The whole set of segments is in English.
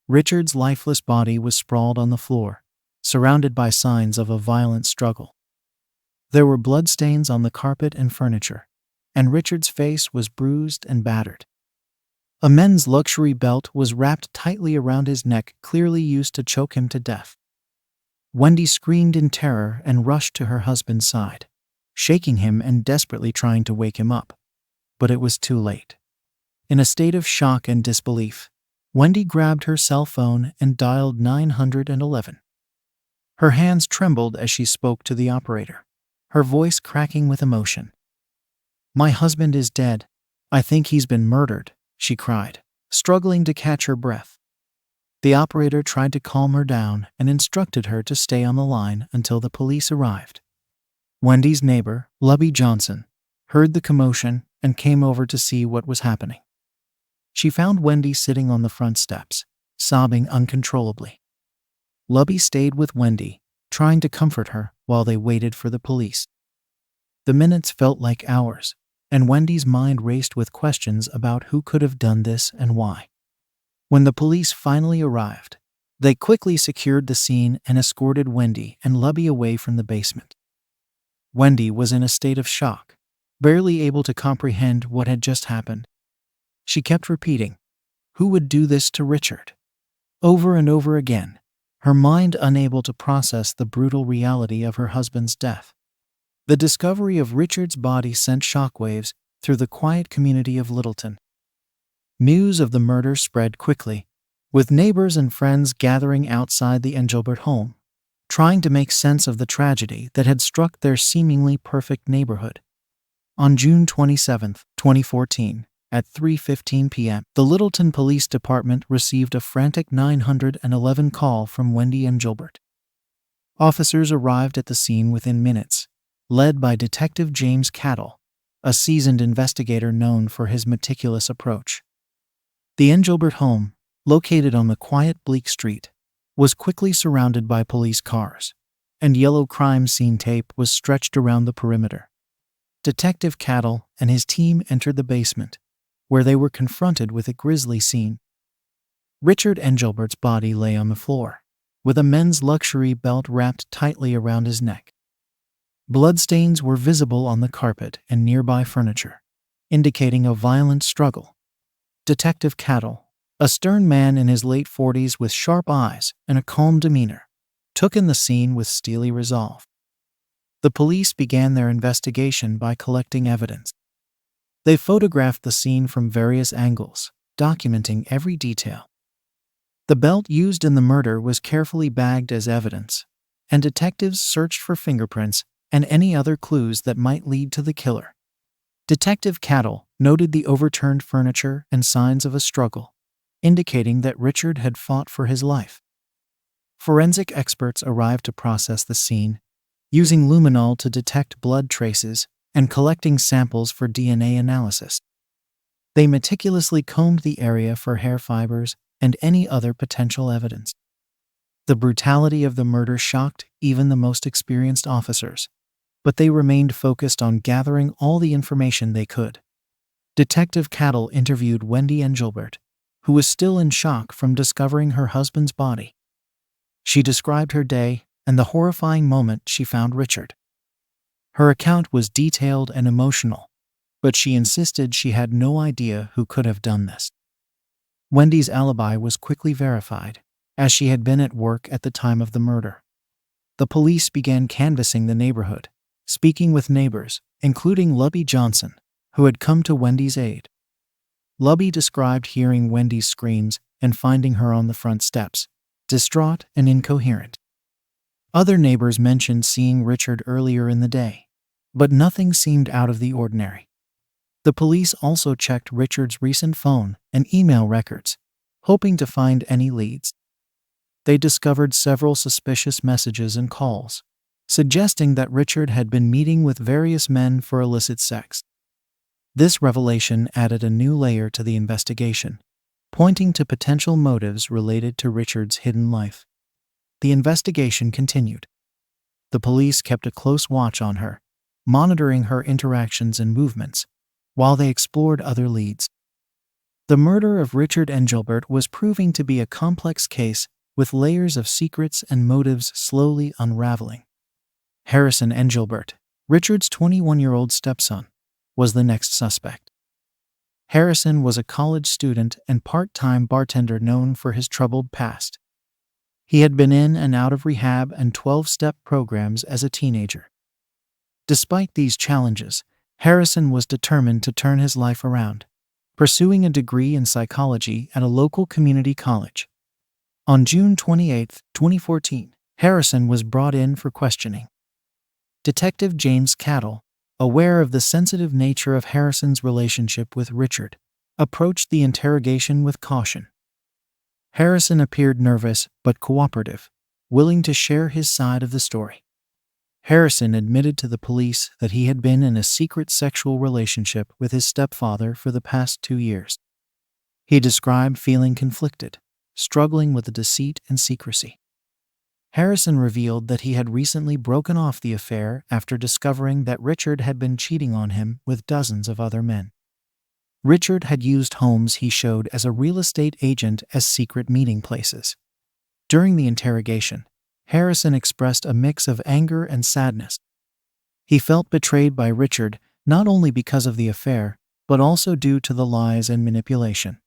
Richard's lifeless body was sprawled on the floor, surrounded by signs of a violent struggle. There were bloodstains on the carpet and furniture, and Richard's face was bruised and battered. A men's luxury belt was wrapped tightly around his neck, clearly used to choke him to death. Wendy screamed in terror and rushed to her husband's side, shaking him and desperately trying to wake him up. But it was too late. In a state of shock and disbelief, Wendy grabbed her cell phone and dialed 911. Her hands trembled as she spoke to the operator, her voice cracking with emotion. "My husband is dead. I think he's been murdered," she cried, struggling to catch her breath. The operator tried to calm her down and instructed her to stay on the line until the police arrived. Wendy's neighbor, Lubby Johnson, heard the commotion and came over to see what was happening. She found Wendy sitting on the front steps, sobbing uncontrollably. Lubby stayed with Wendy, trying to comfort her while they waited for the police. The minutes felt like hours, and Wendy's mind raced with questions about who could have done this and why. When the police finally arrived, they quickly secured the scene and escorted Wendy and Lubby away from the basement. Wendy was in a state of shock, barely able to comprehend what had just happened. She kept repeating, "Who would do this to Richard?" over and over again, her mind unable to process the brutal reality of her husband's death. The discovery of Richard's body sent shockwaves through the quiet community of Littleton. News of the murder spread quickly, with neighbors and friends gathering outside the Engelbert home, trying to make sense of the tragedy that had struck their seemingly perfect neighborhood. On June 27, 2014, at 3:15 p.m., the Littleton Police Department received a frantic 911 call from Wendy Engelbert. Officers arrived at the scene within minutes, led by Detective James Cattle, a seasoned investigator known for his meticulous approach. The Engelbert home, located on the quiet bleak street, was quickly surrounded by police cars, and yellow crime scene tape was stretched around the perimeter. Detective Cattle and his team entered the basement, where they were confronted with a grisly scene. Richard Engelbert's body lay on the floor, with a men's luxury belt wrapped tightly around his neck. Bloodstains were visible on the carpet and nearby furniture, indicating a violent struggle. Detective Cattle, a stern man in his late 40s with sharp eyes and a calm demeanor, took in the scene with steely resolve. The police began their investigation by collecting evidence. They photographed the scene from various angles, documenting every detail. The belt used in the murder was carefully bagged as evidence, and detectives searched for fingerprints and any other clues that might lead to the killer. Detective Cattle noted the overturned furniture and signs of a struggle, indicating that Richard had fought for his life. Forensic experts arrived to process the scene, using luminol to detect blood traces and collecting samples for DNA analysis. They meticulously combed the area for hair fibers and any other potential evidence. The brutality of the murder shocked even the most experienced officers, but they remained focused on gathering all the information they could. Detective Cattle interviewed Wendy Engelbert, who was still in shock from discovering her husband's body. She described her day and the horrifying moment she found Richard. Her account was detailed and emotional, but she insisted she had no idea who could have done this. Wendy's alibi was quickly verified, as she had been at work at the time of the murder. The police began canvassing the neighborhood, speaking with neighbors, including Lubby Johnson, who had come to Wendy's aid. Lubby described hearing Wendy's screams and finding her on the front steps, distraught and incoherent. Other neighbors mentioned seeing Richard earlier in the day, but nothing seemed out of the ordinary. The police also checked Richard's recent phone and email records, hoping to find any leads. They discovered several suspicious messages and calls, suggesting that Richard had been meeting with various men for illicit sex. This revelation added a new layer to the investigation, pointing to potential motives related to Richard's hidden life. The investigation continued. The police kept a close watch on her, monitoring her interactions and movements, while they explored other leads. The murder of Richard Engelbert was proving to be a complex case with layers of secrets and motives slowly unraveling. Harrison Engelbert, Richard's 21-year-old stepson, was the next suspect. Harrison was a college student and part-time bartender known for his troubled past. He had been in and out of rehab and 12-step programs as a teenager. Despite these challenges, Harrison was determined to turn his life around, pursuing a degree in psychology at a local community college. On June 28, 2014, Harrison was brought in for questioning. Detective James Cattle, aware of the sensitive nature of Harrison's relationship with Richard, approached the interrogation with caution. Harrison appeared nervous but cooperative, willing to share his side of the story. Harrison admitted to the police that he had been in a secret sexual relationship with his stepfather for the past 2 years. He described feeling conflicted, struggling with the deceit and secrecy. Harrison revealed that he had recently broken off the affair after discovering that Richard had been cheating on him with dozens of other men. Richard had used homes he showed as a real estate agent as secret meeting places. During the interrogation, Harrison expressed a mix of anger and sadness. He felt betrayed by Richard not only because of the affair, but also due to the lies and manipulation.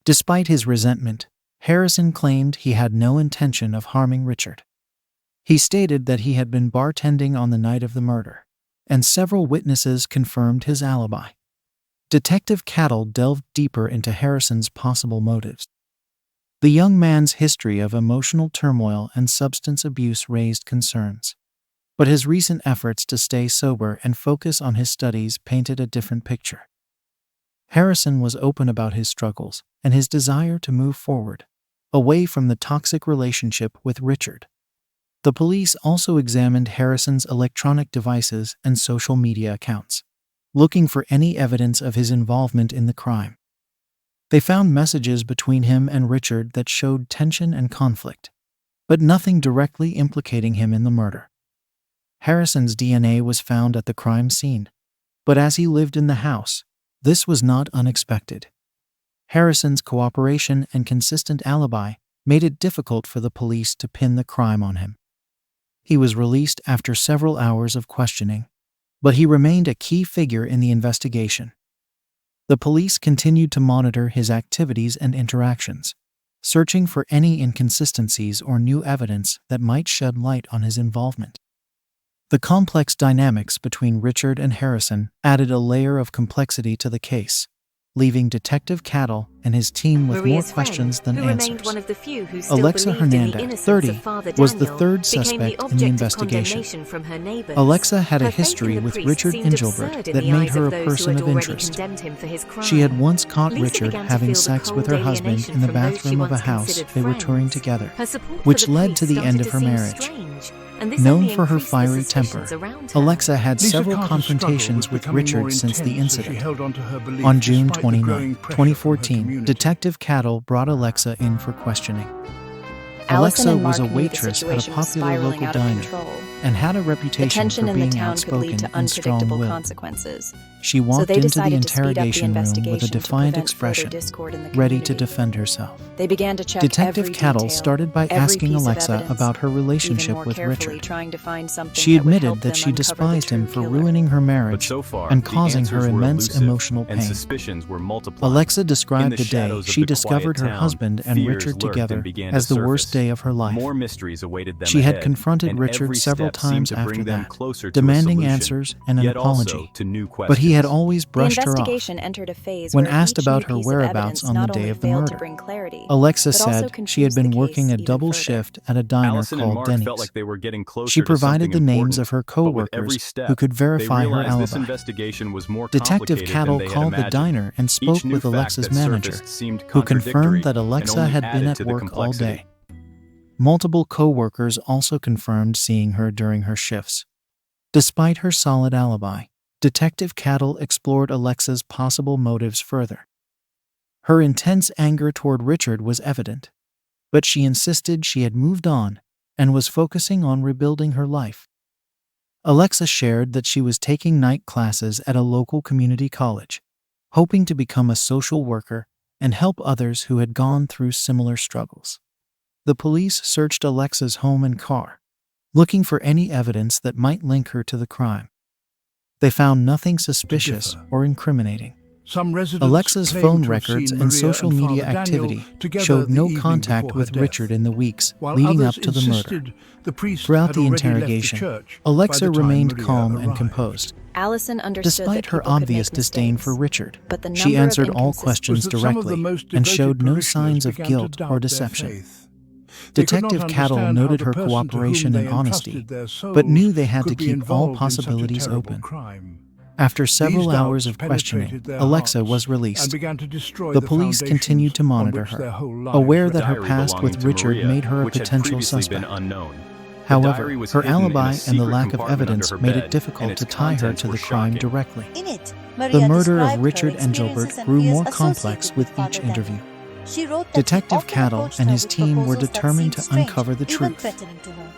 Despite his resentment, Harrison claimed he had no intention of harming Richard. He stated that he had been bartending on the night of the murder, and several witnesses confirmed his alibi. Detective Cattle delved deeper into Harrison's possible motives. The young man's history of emotional turmoil and substance abuse raised concerns, but his recent efforts to stay sober and focus on his studies painted a different picture. Harrison was open about his struggles and his desire to move forward, away from the toxic relationship with Richard. The police also examined Harrison's electronic devices and social media accounts, looking for any evidence of his involvement in the crime. They found messages between him and Richard that showed tension and conflict, but nothing directly implicating him in the murder. Harrison's DNA was found at the crime scene, but as he lived in the house, this was not unexpected. Harrison's cooperation and consistent alibi made it difficult for the police to pin the crime on him. He was released after several hours of questioning, but he remained a key figure in the investigation. The police continued to monitor his activities and interactions, searching for any inconsistencies or new evidence that might shed light on his involvement. The complex dynamics between Richard and Harrison added a layer of complexity to the case, leaving Detective Cattle and his team with more questions than answers. Alexa Hernandez, 30, was the third suspect in the investigation. Alexa had a history with Richard Engelbert that made her a person of interest. She had once caught Richard having sex with her husband in the bathroom of a house they were touring together, which led to the end of her marriage. Known for her fiery temper, Alexa had several confrontations with Richard since the incident. On June 29, 2014, Detective Cattle brought Alexa in for questioning. Alexa was a waitress at a popular local diner and had a reputation for being outspoken and strong-willed. She walked into the interrogation room with a defiant expression, ready to defend herself. Detective Cattle started by asking Alexa about her relationship with Richard. She admitted that she despised him for ruining her marriage and causing her immense emotional pain. Alexa described the day she discovered her husband and Richard together as the worst day of her life. She had confronted Richard several times after that, demanding answers and an apology, but he had always brushed her off. When asked about her whereabouts on the day of the murder, Alexa said she had been working a double shift at a diner called Denny's. She provided the names of her co-workers who could verify her alibi. Detective Cattle called the diner and spoke with Alexa's manager, who confirmed that Alexa had been at work all day. Multiple co-workers also confirmed seeing her during her shifts. Despite her solid alibi, Detective Cattle explored Alexa's possible motives further. Her intense anger toward Richard was evident, but she insisted she had moved on and was focusing on rebuilding her life. Alexa shared that she was taking night classes at a local community college, hoping to become a social worker and help others who had gone through similar struggles. The police searched Alexa's home and car, looking for any evidence that might link her to the crime. They found nothing suspicious or incriminating. Alexa's phone records and social media activity showed no contact with Richard in the weeks leading up to the murder. Throughout the interrogation, Alexa remained calm and composed. Allison understood Despite that her people could obvious make disdain mistakes, for Richard, but the she number of answered all inconsistencies questions directly and showed no signs of guilt or deception. Detective Cattle noted her cooperation and honesty, but knew they had to keep all possibilities open. After several hours of questioning, Alexa was released. The police continued to monitor her, aware that her past with Richard made her a potential suspect. However, her alibi and the lack of evidence made it difficult to tie her to the crime directly. The murder of Richard Engelbert grew more complex with each interview. Detective Cattle and his team were determined to uncover the truth,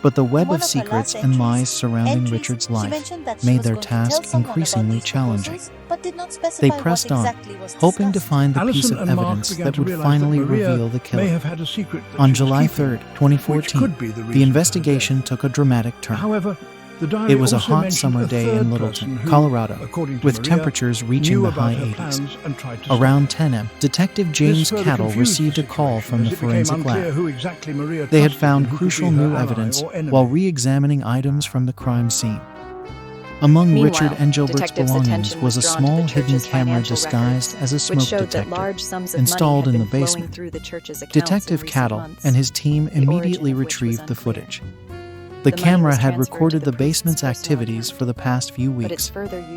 but the web of secrets and lies surrounding Richard's life made their task increasingly challenging. They pressed on, hoping to find the piece of evidence that would finally reveal the killer. On July 3, 2014, the investigation took a dramatic turn. It was a hot summer day in Littleton, Colorado, with temperatures reaching the high 80s. Around 10 a.m., Detective James Cattle received a call from the forensic lab. They had found crucial new evidence while re-examining items from the crime scene. Among Richard Engelbert's belongings was a small hidden camera disguised as a smoke detector, installed in the basement. Detective Cattle and his team immediately retrieved the footage. The camera had recorded the basement's activities for the past few weeks,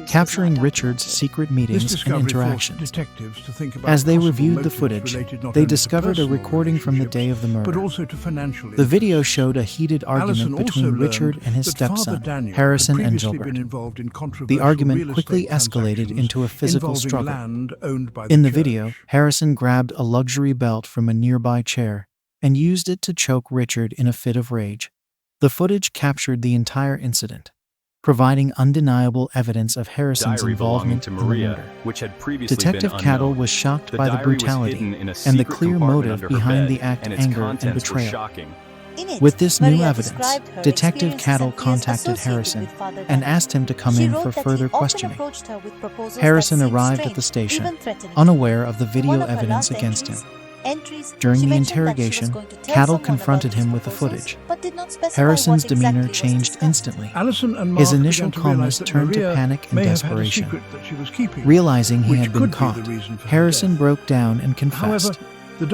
capturing Richard's secret meetings and interactions. As they reviewed the footage, they discovered a recording from the day of the murder. The video showed a heated argument between Richard and his stepson, Harrison Engelbert. The argument quickly escalated into a physical struggle. In the video, Harrison grabbed a luxury belt from a nearby chair and used it to choke Richard in a fit of rage. The footage captured the entire incident, providing undeniable evidence of Harrison's involvement in the murder. Detective Cattle was shocked by the brutality and the clear motive behind the act: anger and betrayal. With this new evidence, Detective Cattle contacted Harrison and asked him to come in for further questioning. Harrison arrived at the station, unaware of the video evidence against him. During the interrogation, Cattle confronted him with the footage. Harrison's demeanor changed instantly. His initial calmness turned to panic and desperation. Realizing he had been caught, Harrison broke down and confessed.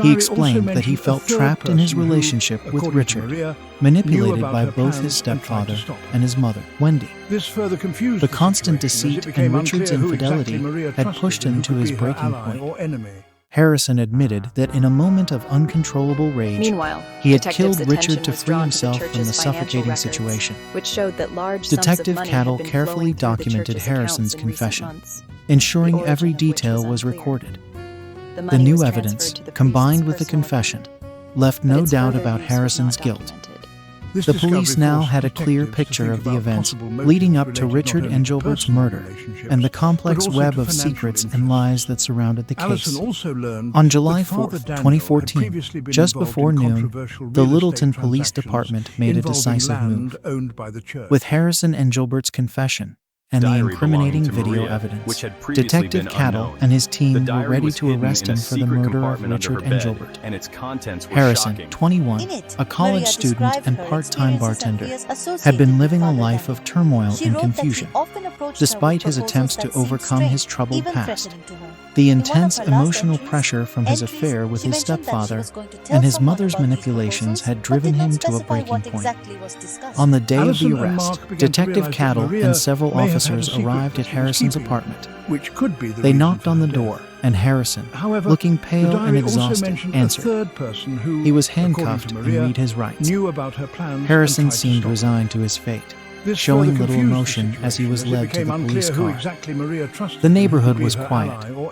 He explained that he felt trapped in his relationship with Richard, manipulated by both his stepfather and his mother, Wendy. The constant deceit and Richard's infidelity had pushed him to his breaking point. Harrison admitted that in a moment of uncontrollable rage, he had killed Richard to free himself from the suffocating situation. Detective Cattle carefully documented Harrison's confession, ensuring every detail was recorded. The new evidence, combined with the confession, left no doubt about Harrison's guilt. The police now had a clear picture of the events leading up to Richard Engelbert's murder and the complex web of secrets and lies that surrounded the case. On July 4, 2014, just before noon, the Littleton Police Department made a decisive move. With Harrison Engelbert's confession and the incriminating video evidence, Detective Cattle and his team were ready to arrest him for the murder of Richard Engelbert. Harrison, 21, a college student and part-time bartender, had been living a life of turmoil and confusion. Despite his attempts to overcome his troubled past, the intense emotional pressure from his affair with his stepfather and his mother's manipulations had driven him to a breaking point. On the day of the arrest, Detective Cattle and several officers arrived at Harrison's apartment. They knocked on the door, and Harrison, looking pale and exhausted, answered. He was handcuffed and read his rights. Harrison seemed resigned to his fate, showing little emotion as he was led to the police car. The neighborhood was quiet,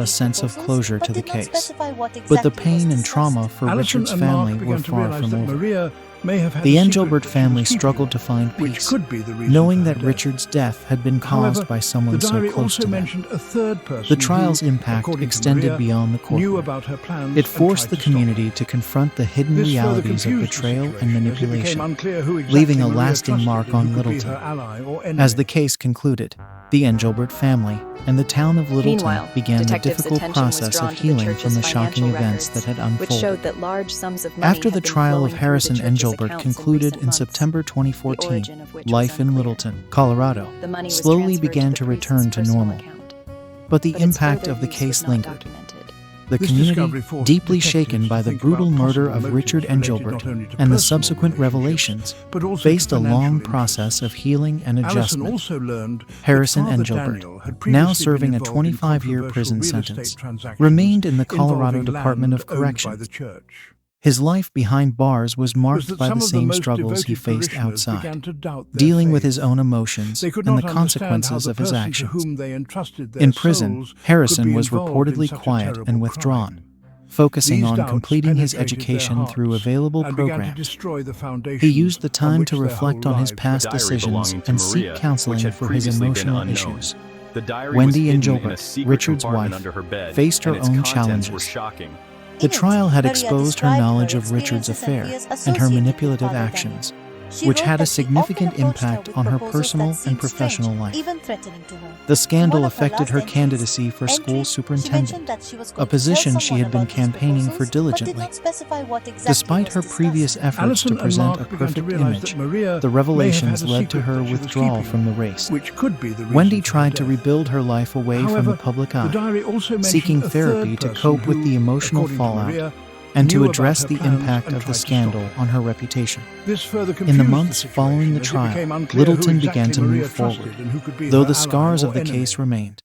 brought a sense of proposals, closure but to the did not case. specify what But the exactly was pain and discussed. trauma for Alison Richard's and family Mark were began to far realize from that over. Maria may have had The a Engelbert secret that she was family keeping, struggled to find which peace, could be the reason knowing for that her death. Richard's death had been caused However, by the someone so diary close also to them. mentioned a third person The trial's who, impact according to extended Maria, beyond the knew courtroom. about her plans It and forced tried the to stop community her. to confront the hidden This further realities of confused the betrayal and situation, as it manipulation, became unclear who exactly leaving a Maria lasting trusted mark and who on could be Littleton. her ally or enemy. As the case concluded, The Engelbert family and the town of Littleton Meanwhile, began the detectives' difficult attention was process drawn of to the healing church's from the shocking financial events records, that had which unfolded. showed that large sums of money After had the been trial flowing of through the Harrison church's Engelbert accounts in concluded recent in months, September the 2014, origin of which was life in unclear. Littleton, Colorado, The money was slowly transferred began to to the priest's return to personal normal. account, But the but its impact further of the use case was not lingered. documented. The This community, discovery forced deeply detectives shaken to by the think brutal about murder possible of motives Richard related Engelbert not only to and the personal subsequent relationships, revelations, but also faced to a long financial process interests. of healing and Allison adjustment. also learned Harrison that Father Engelbert, Daniel had now previously serving been a involved in 25-year controversial prison real estate sentence, transactions remained in the Colorado involving Department land of owned by Corrections. the church. His life behind bars was Was marked that by some the of the same most struggles he devoted faced parishioners began outside, to doubt their dealing with faith. his own emotions They could and not the understand how consequences the of his person to actions. whom they entrusted their In prison, souls could Harrison be was involved in reportedly such a quiet terrible and withdrawn, crime. focusing These on doubts completing his penetrated their education through hearts available and began to programs. destroy the He foundations used the on time which to their reflect whole on his lives past were diary decisions belonging to and seek Maria, counseling which had for his previously been emotional unknown. issues. The diary Wendy was hidden in a Engelbert, secret Richard's compartment wife, under her bed, faced her and its own contents were challenges. shocking. The In it, trial had Maria exposed her described knowledge her of Richard's experiences and affair fears and her associated with manipulative Father Daniel. actions, She which wrote had a that he significant often approached her impact with on her proposals personal that and seemed professional strange, life. even threatening to her. The scandal In one of her affected last her entries, candidacy for school she mentioned superintendent, that she was a going to position tell she someone had been about these campaigning for proposals, but did diligently. not specify what exactly Despite was her discussed. previous efforts Allison to and present Mark a began to perfect realize image, that Maria the may have revelations had a led to secret her that she was withdrawal keeping, from the race. which could be the reason Wendy for her tried to death. rebuild her life away from However, the public the eye, diary also mentioned seeking a therapy third to person cope with who, the emotional according to fallout Maria, and to knew about address her the plans impact and of the tried to stop scandal her. on her reputation. This further In confused the the months situation following the as it trial, became unclear who Littleton began exactly to Maria move forward, trusted and who could be though her the ally scars or of the enemy. case remained.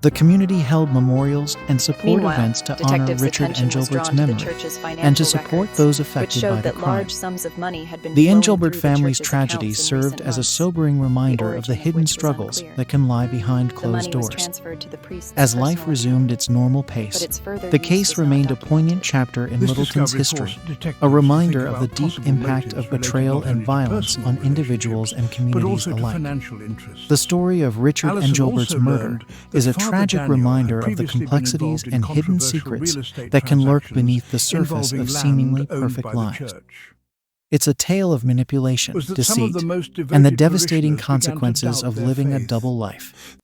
The community held memorials and support Meanwhile, events to honor detectives' Richard attention was Engelbert's drawn to the memory church's financial and to support records, those which affected showed by the that crime. large sums of money had been The flowing Engelbert through the family's church's tragedy accounts in served recent as a months, sobering reminder of the origin of hidden which was struggles unclear. that can lie behind The closed money was doors. transferred to the priest's As life personal resumed account, its normal but pace, its further the use case was not remained a poignant documented. chapter in This Littleton's discovery history, forced detectives a to reminder think of the about deep possible impact motives of related betrayal not and only to violence personal on individuals and relationships, but communities also to alike. financial interests. The story of Richard Allison Engelbert's also murder learned that is a Father tragic Daniel had reminder of the previously been complexities involved in and hidden controversial secrets real estate that can lurk transactions beneath the surface involving of land seemingly owned perfect by the lives. church. It's a tale of manipulation, Was that some of deceit, the most and the devoted devastating parishioners began to consequences doubt of their living a faith. double life.